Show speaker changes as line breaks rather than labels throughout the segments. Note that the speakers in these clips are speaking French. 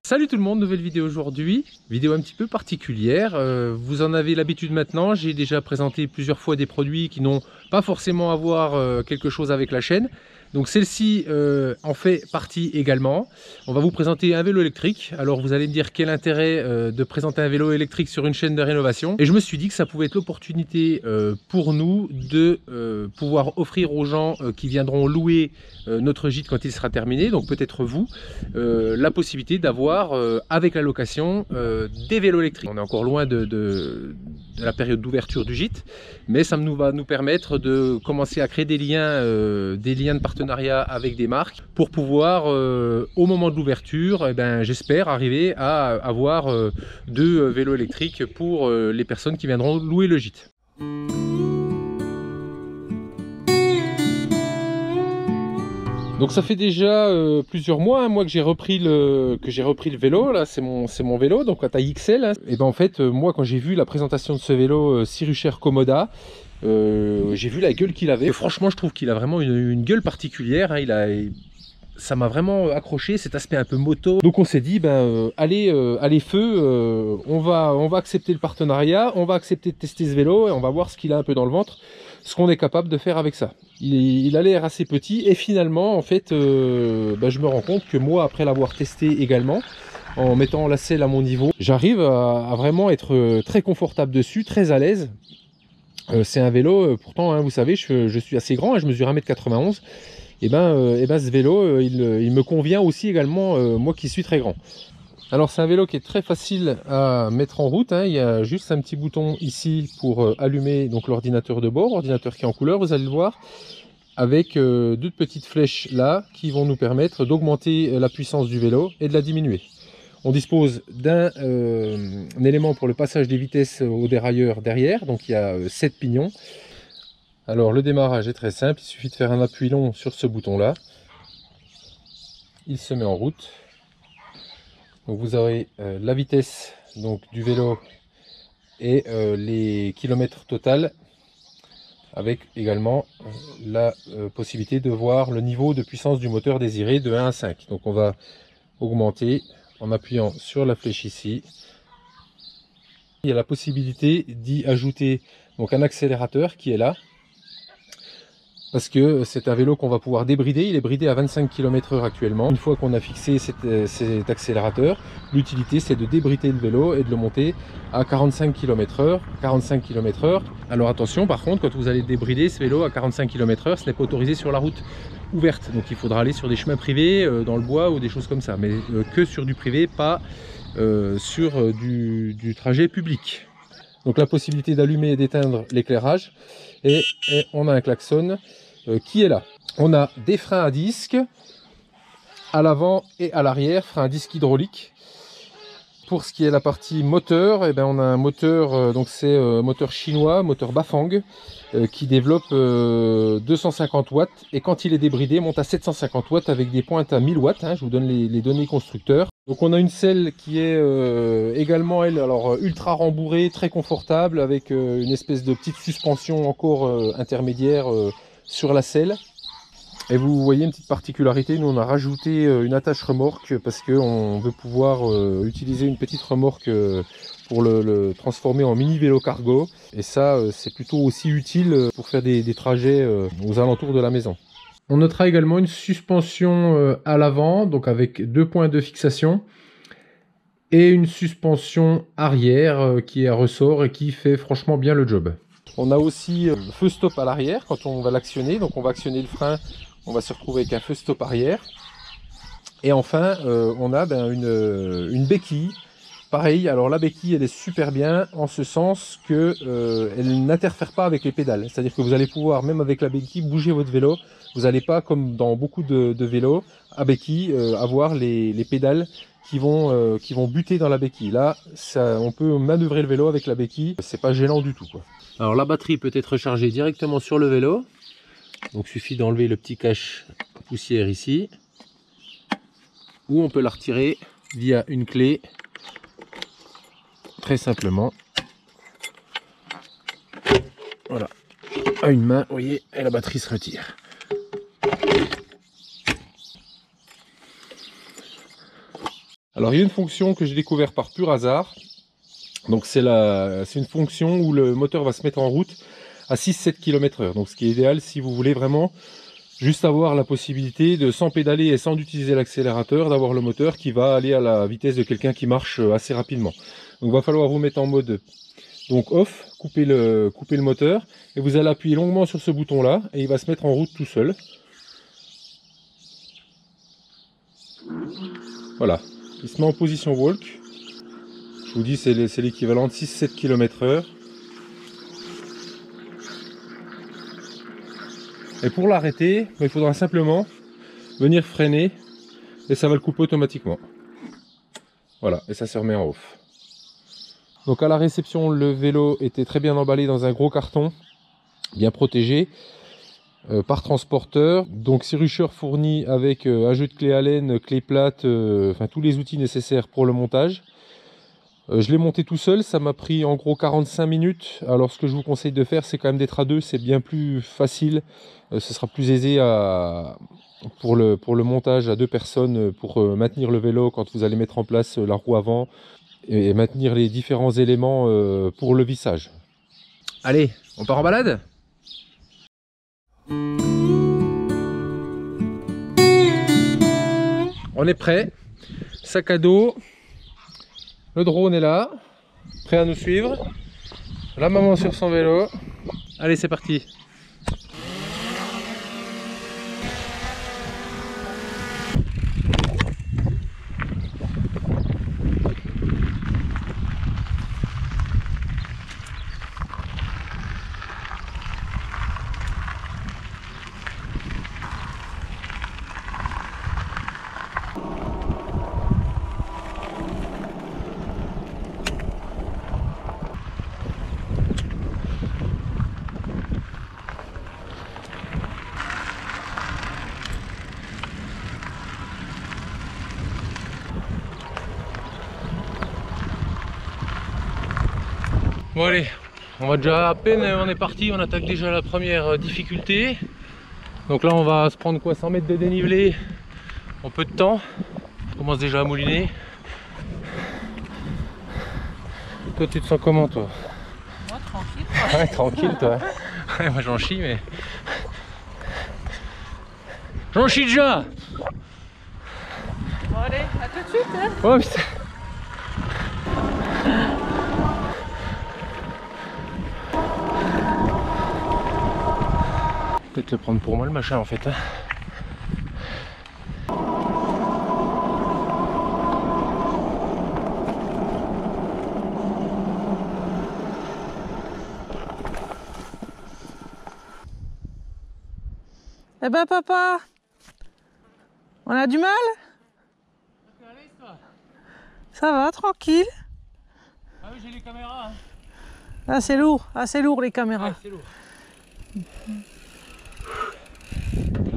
Salut tout le monde, nouvelle vidéo aujourd'hui, vidéo un petit peu particulière, vous en avez l'habitude maintenant, j'ai déjà présenté plusieurs fois des produits qui n'ont pas forcément à voir quelque chose avec la chaîne. Donc celle-ci en fait partie également. On va vous présenter un vélo électrique. Alors vous allez me dire quel intérêt de présenter un vélo électrique sur une chaîne de rénovation. Et je me suis dit que ça pouvait être l'opportunité pour nous de pouvoir offrir aux gens qui viendront louer notre gîte quand il sera terminé, donc peut-être vous, la possibilité d'avoir avec la location des vélos électriques. On est encore loin de la période d'ouverture du gîte, mais ça va nous permettre de commencer à créer des liens de partenariat avec des marques pour pouvoir au moment de l'ouverture, j'espère arriver à avoir deux vélos électriques pour les personnes qui viendront louer le gîte. Donc ça fait déjà plusieurs mois, moi que j'ai repris le vélo. Là c'est mon vélo, donc à taille XL, hein. Et ben en fait moi quand j'ai vu la présentation de ce vélo Syrucher Comoda, j'ai vu la gueule qu'il avait. Et franchement je trouve qu'il a vraiment une gueule particulière, hein. Ça m'a vraiment accroché, cet aspect un peu moto. Donc on s'est dit, allez feu, on va accepter le partenariat, on va accepter de tester ce vélo et on va voir ce qu'il a un peu dans le ventre, ce qu'on est capable de faire avec ça. Il a l'air assez petit et finalement, en fait, je me rends compte que moi, après l'avoir testé également, en mettant la selle à mon niveau, j'arrive à vraiment être très confortable dessus, très à l'aise. C'est un vélo, pourtant, hein, vous savez, je suis assez grand, hein, je mesure 1m91. Ce vélo, il me convient aussi également, moi qui suis très grand. Alors c'est un vélo qui est très facile à mettre en route, hein. Il y a juste un petit bouton ici pour allumer donc l'ordinateur de bord, ordinateur qui est en couleur, vous allez le voir, avec deux petites flèches là qui vont nous permettre d'augmenter la puissance du vélo et de la diminuer. On dispose d'un élément pour le passage des vitesses au dérailleur derrière, donc il y a 7 pignons. Alors le démarrage est très simple, il suffit de faire un appui long sur ce bouton là, il se met en route. Donc vous aurez la vitesse donc, du vélo et les kilomètres total, avec également la possibilité de voir le niveau de puissance du moteur désiré de 1 à 5. Donc on va augmenter en appuyant sur la flèche ici. Il y a la possibilité d'y ajouter donc un accélérateur qui est là, parce que c'est un vélo qu'on va pouvoir débrider. Il est bridé à 25 km/h actuellement. Une fois qu'on a fixé cet accélérateur, l'utilité c'est de débrider le vélo et de le monter à 45 km/h. 45 km/h. Alors attention, par contre, quand vous allez débrider ce vélo à 45 km/h, ce n'est pas autorisé sur la route ouverte. Donc il faudra aller sur des chemins privés, dans le bois ou des choses comme ça. Mais que sur du privé, pas sur du trajet public. Donc la possibilité d'allumer et d'éteindre l'éclairage. Et on a un klaxon qui est là. On a des freins à disque à l'avant et à l'arrière, freins à disque hydraulique. Pour ce qui est la partie moteur, on a un moteur, donc c'est moteur chinois, moteur Bafang, qui développe 250 watts et quand il est débridé monte à 750 watts avec des pointes à 1000 watts, hein, je vous donne les données constructeurs. Donc on a une selle qui est également elle alors ultra rembourrée, très confortable, avec une espèce de petite suspension encore intermédiaire sur la selle. Et vous voyez une petite particularité, nous on a rajouté une attache remorque parce qu'on veut pouvoir utiliser une petite remorque pour le transformer en mini vélo cargo. Et ça c'est plutôt aussi utile pour faire des trajets aux alentours de la maison. On notera également une suspension à l'avant, donc avec 2 points de fixation. Et une suspension arrière qui est à ressort et qui fait franchement bien le job. On a aussi feu stop à l'arrière quand on va l'actionner, donc on va actionner le frein. On va se retrouver avec un feu stop arrière. Et enfin, on a une béquille. Pareil, alors la béquille, elle est super bien en ce sens que elle n'interfère pas avec les pédales. C'est-à-dire que vous allez pouvoir, même avec la béquille, bouger votre vélo. Vous n'allez pas, comme dans beaucoup de vélos à béquille, avoir les pédales qui vont buter dans la béquille. Là, on peut manœuvrer le vélo avec la béquille. C'est pas gênant du tout, quoi. Alors la batterie peut être rechargée directement sur le vélo. Donc il suffit d'enlever le petit cache poussière ici, ou on peut la retirer via une clé, très simplement. Voilà, à une main, vous voyez, et la batterie se retire. Alors il y a une fonction que j'ai découvert par pur hasard. Donc c'est une fonction où le moteur va se mettre en route à 6-7 km/h. Donc ce qui est idéal si vous voulez vraiment juste avoir la possibilité de, sans pédaler et sans utiliser l'accélérateur, d'avoir le moteur qui va aller à la vitesse de quelqu'un qui marche assez rapidement. Donc il va falloir vous mettre en mode donc off, couper le moteur, et vous allez appuyer longuement sur ce bouton là et il va se mettre en route tout seul. Voilà, il se met en position walk. Je vous dis c'est l'équivalent de 6-7 km/h. Et pour l'arrêter, il faudra simplement venir freiner et ça va le couper automatiquement. Voilà, et ça se remet en off. Donc à la réception, le vélo était très bien emballé dans un gros carton, bien protégé par transporteur. Donc Cyrusher fourni avec un jeu de clé Allen, clé plate, enfin tous les outils nécessaires pour le montage. Je l'ai monté tout seul, ça m'a pris en gros 45 minutes. Alors ce que je vous conseille de faire, c'est quand même d'être à deux, c'est bien plus facile. Ce sera plus aisé pour le montage à deux personnes, pour maintenir le vélo quand vous allez mettre en place la roue avant et maintenir les différents éléments pour le vissage. Allez, on part en balade ? On est prêt, sac à dos, le drone est là, prêt à nous suivre, la maman sur son vélo. Allez, c'est parti. Bon allez, on va déjà à peine, on est parti, on attaque déjà la première difficulté. Donc là on va se prendre quoi, 100 mètres de dénivelé en peu de temps. On commence déjà à mouliner. Toi tu te sens comment toi?
Moi tranquille.
Ouais, tranquille toi. Ouais, moi j'en chie mais... J'en chie déjà.
Bon allez, à tout de suite hein.
Oh putain. Peut-être le prendre pour moi le machin en fait. Hein.
Eh ben papa, on a du mal? Ça va, tranquille.
Ah oui, j'ai les caméras. Hein.
Ah c'est lourd les caméras.
Ouais, c'est lourd.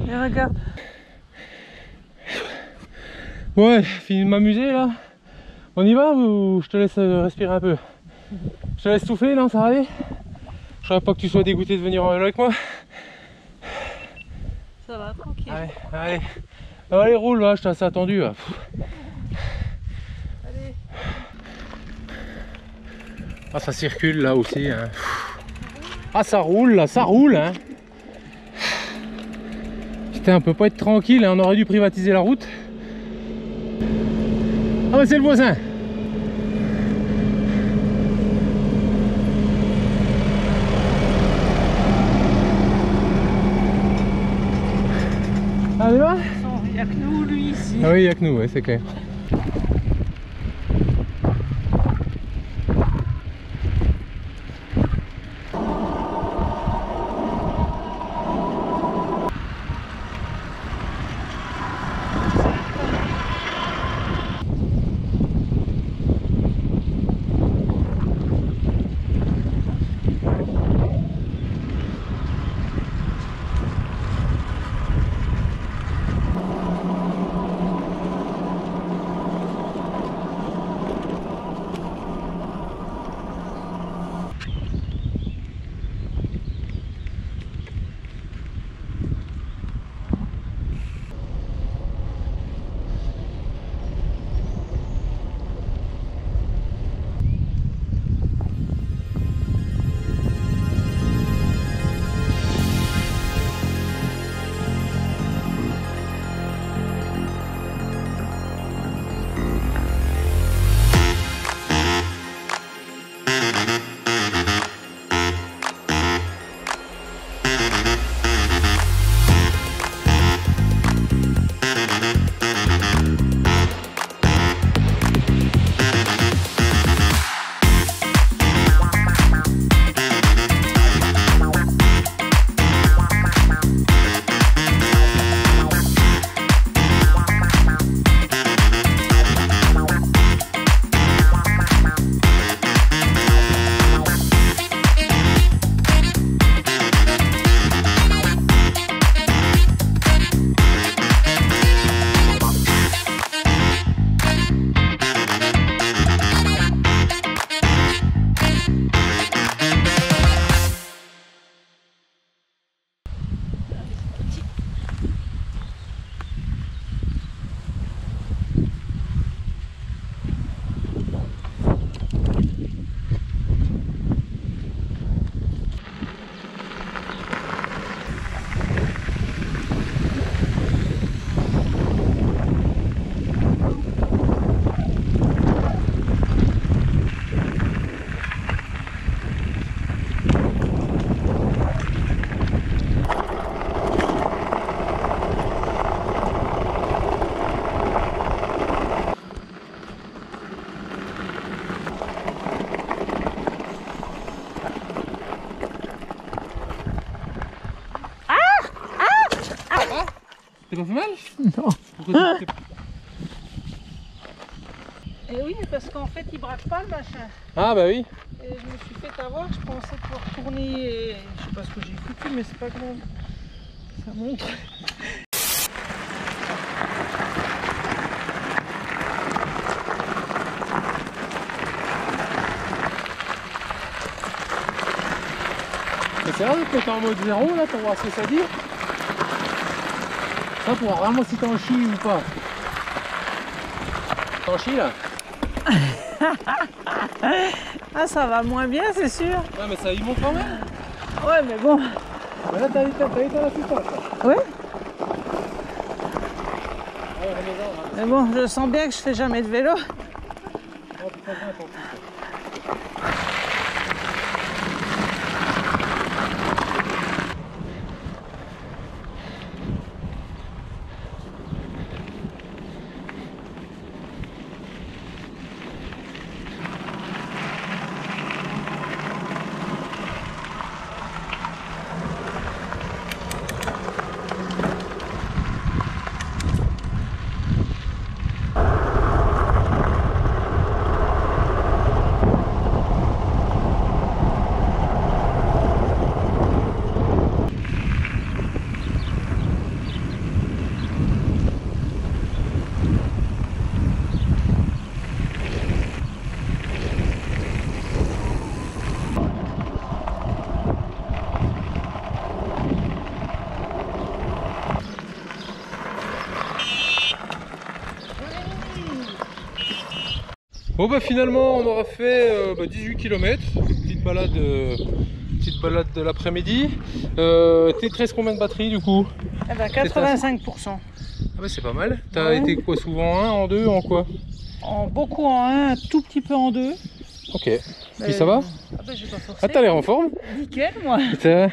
Et regarde.
Ouais, fini de m'amuser là. On y va ou je te laisse respirer un peu? Je te laisse souffler, non, ça va aller? Je ne pas que tu sois dégoûté de venir en vélo avec moi.
Ça va, tranquille.
Allez, allez. Allez, roule, là, je t'ai assez attendu. Là.
Allez.
Ah, ça circule là aussi. Hein. Ah, ça roule là, ça roule. Hein. Putain, on peut pas être tranquille, hein. On aurait dû privatiser la route. Ah, bah, c'est le voisin. Allez, va.
Il n'y a que nous, lui, ici.
Ah oui, il n'y a que nous, ouais, c'est clair. T'es pas fait mal?
Non.
Pourquoi t'es...
Et oui, parce qu'en fait, il braque pas le machin.
Ah bah oui.
Et je me suis fait avoir, je pensais pouvoir tourner et je sais pas ce que j'ai foutu, mais c'est pas grave. Ça montre.
C'est vrai que t'es en mode 0 là pour voir ce que ça dit. Ça pour voir vraiment si t'en chies ou pas. T'en chies là?
Ah, ça va moins bien, c'est sûr.
Ouais mais ça y monte quand même.
Ouais, mais bon.
Mais là t'as été à l'assistance là.
Oui.
Ouais, remets-en, hein.
Mais bon, je sens bien que je fais jamais de vélo.
Oh, putain, bien, ton fils. Bon bah finalement on aura fait 18 km, petite balade de l'après-midi. T13 combien de batterie du coup?
Eh ben 85%.
Ah bah c'est pas mal. T'as été quoi, souvent en 1, en 2, en quoi?
Beaucoup en 1, un tout petit peu en 2.
Ok. Puis ça va?
Ah ben j'ai pas forcé.
Ah t'as l'air en forme?
Nickel moi.
Putain.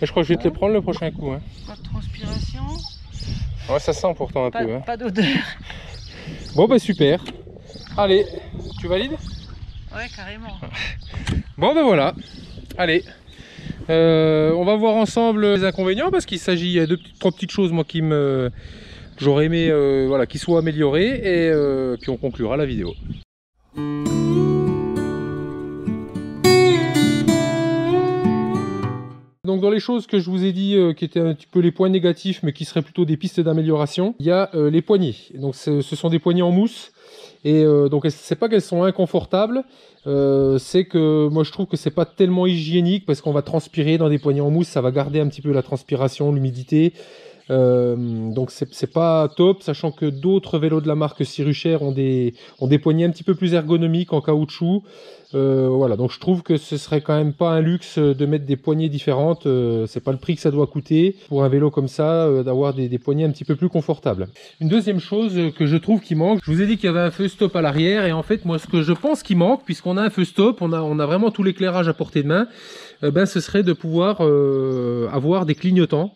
Je crois que je vais te le prendre le prochain coup. Hein.
Pas de transpiration.
Ouais ça sent pourtant un peu. Hein.
Pas d'odeur.
Bon bah super. Allez, tu valides?
Ouais carrément.
Bon ben voilà, allez, on va voir ensemble les inconvénients parce qu'il s'agit de trois petites choses moi que j'aurais aimé voilà, qui soient améliorées et puis on conclura la vidéo. Donc dans les choses que je vous ai dit qui étaient un petit peu les points négatifs mais qui seraient plutôt des pistes d'amélioration, il y a les poignées. Donc ce sont des poignées en mousse. Et donc c'est pas qu'elles sont inconfortables, c'est que moi je trouve que c'est pas tellement hygiénique parce qu'on va transpirer dans des poignées en mousse, ça va garder un petit peu la transpiration, l'humidité. Donc c'est pas top, sachant que d'autres vélos de la marque Sirucher ont des poignées un petit peu plus ergonomiques en caoutchouc. Voilà, donc je trouve que ce serait quand même pas un luxe de mettre des poignées différentes, c'est pas le prix que ça doit coûter pour un vélo comme ça, d'avoir des poignées un petit peu plus confortables. Une deuxième chose que je trouve qui manque, je vous ai dit qu'il y avait un feu stop à l'arrière et en fait moi ce que je pense qui manque, puisqu'on a un feu stop, on a vraiment tout l'éclairage à portée de main, ben, ce serait de pouvoir avoir des clignotants.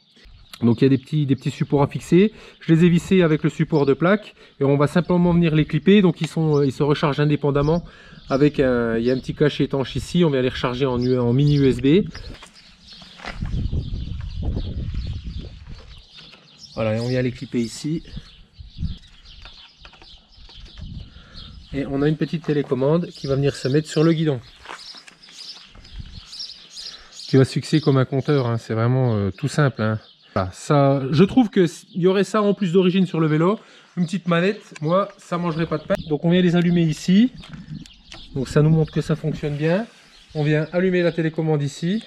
Donc il y a des petits supports à fixer, je les ai vissés avec le support de plaque et on va simplement venir les clipper, donc ils se rechargent indépendamment avec il y a un petit cache étanche ici, on vient les recharger en mini USB. Voilà, et on vient les clipper ici. Et on a une petite télécommande qui va venir se mettre sur le guidon. Qui va se fixer comme un compteur, hein. C'est vraiment tout simple. Hein. Voilà, ça, je trouve qu'il y aurait ça en plus d'origine sur le vélo. Une petite manette, moi ça mangerait pas de pain. Donc on vient les allumer ici. Donc ça nous montre que ça fonctionne bien. On vient allumer la télécommande ici.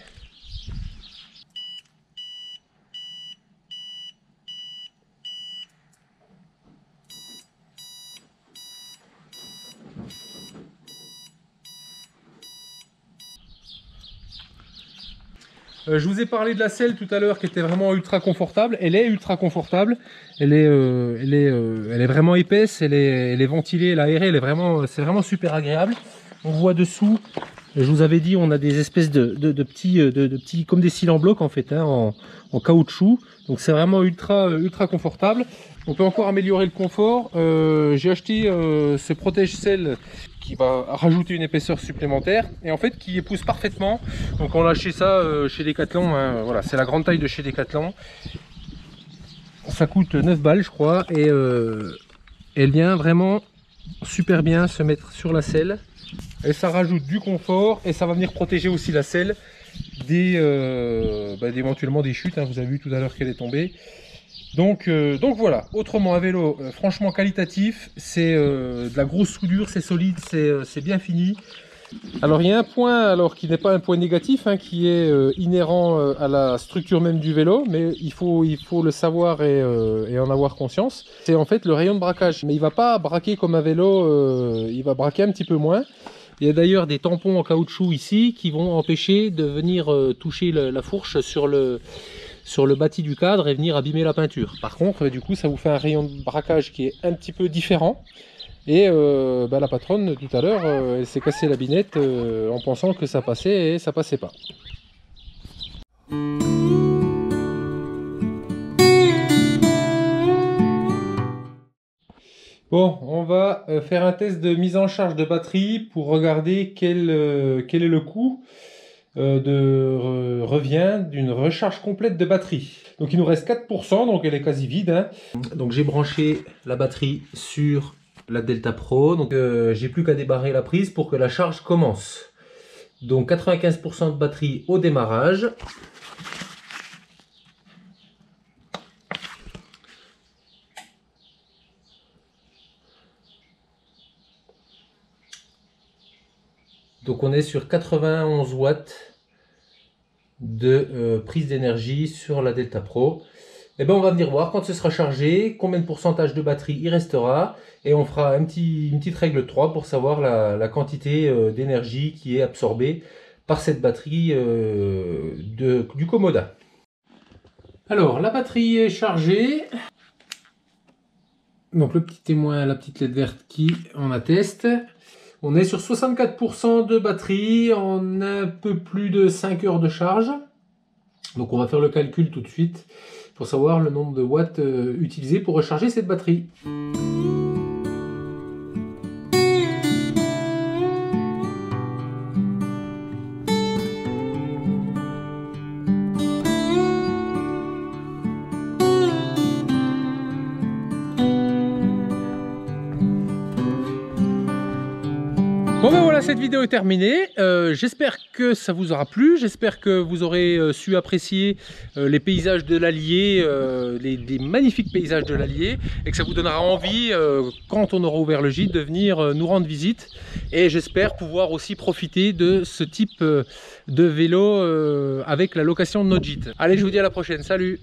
Je vous ai parlé de la selle tout à l'heure qui était vraiment ultra confortable. Elle est ultra confortable. Elle est vraiment épaisse. Elle est ventilée, elle est aérée. C'est vraiment super agréable. On voit dessous. Je vous avais dit, on a des espèces de petits, comme des cils en bloc en fait, hein, en caoutchouc. Donc c'est vraiment ultra confortable. On peut encore améliorer le confort. J'ai acheté ce protège-selle qui va rajouter une épaisseur supplémentaire et en fait qui épouse parfaitement. Donc on a acheté ça chez Decathlon, hein, voilà, c'est la grande taille de chez Decathlon. Ça coûte 9 balles je crois et elle vient vraiment super bien se mettre sur la selle. Et ça rajoute du confort et ça va venir protéger aussi la selle éventuellement des chutes, hein. Vous avez vu tout à l'heure qu'elle est tombée. Donc voilà, autrement un vélo franchement qualitatif, c'est de la grosse soudure, c'est solide, c'est bien fini. Alors il y a un point alors qui n'est pas un point négatif, hein, qui est inhérent à la structure même du vélo, mais il faut le savoir et en avoir conscience. C'est en fait le rayon de braquage, mais il va pas braquer comme un vélo, il va braquer un petit peu moins. Il y a d'ailleurs des tampons en caoutchouc ici qui vont empêcher de venir toucher la fourche sur le bâti du cadre et venir abîmer la peinture. Par contre, du coup, ça vous fait un rayon de braquage qui est un petit peu différent. Et la patronne, tout à l'heure, elle s'est cassé la binette en pensant que ça passait et ça passait pas. Bon, on va faire un test de mise en charge de batterie pour regarder quel est le coût de revient d'une recharge complète de batterie. Donc il nous reste 4%, donc elle est quasi vide, hein. Donc j'ai branché la batterie sur la Delta Pro, donc j'ai plus qu'à débarrer la prise pour que la charge commence. Donc 95% de batterie au démarrage. Donc on est sur 91 watts de prise d'énergie sur la Delta Pro. Et ben on va venir voir quand ce sera chargé, combien de pourcentage de batterie il restera, et on fera une petite règle 3 pour savoir la quantité d'énergie qui est absorbée par cette batterie du Komoda. Alors la batterie est chargée. Donc le petit témoin, la petite LED verte qui en atteste. On est sur 64% de batterie en un peu plus de 5 heures de charge. Donc on va faire le calcul tout de suite pour savoir le nombre de watts utilisés pour recharger cette batterie. Bon ben voilà, cette vidéo est terminée. J'espère que ça vous aura plu, j'espère que vous aurez su apprécier les paysages de l'Allier, les magnifiques paysages de l'Allier, et que ça vous donnera envie, quand on aura ouvert le gîte, de venir nous rendre visite. Et j'espère pouvoir aussi profiter de ce type de vélo avec la location de notre gîte. Allez, je vous dis à la prochaine, salut!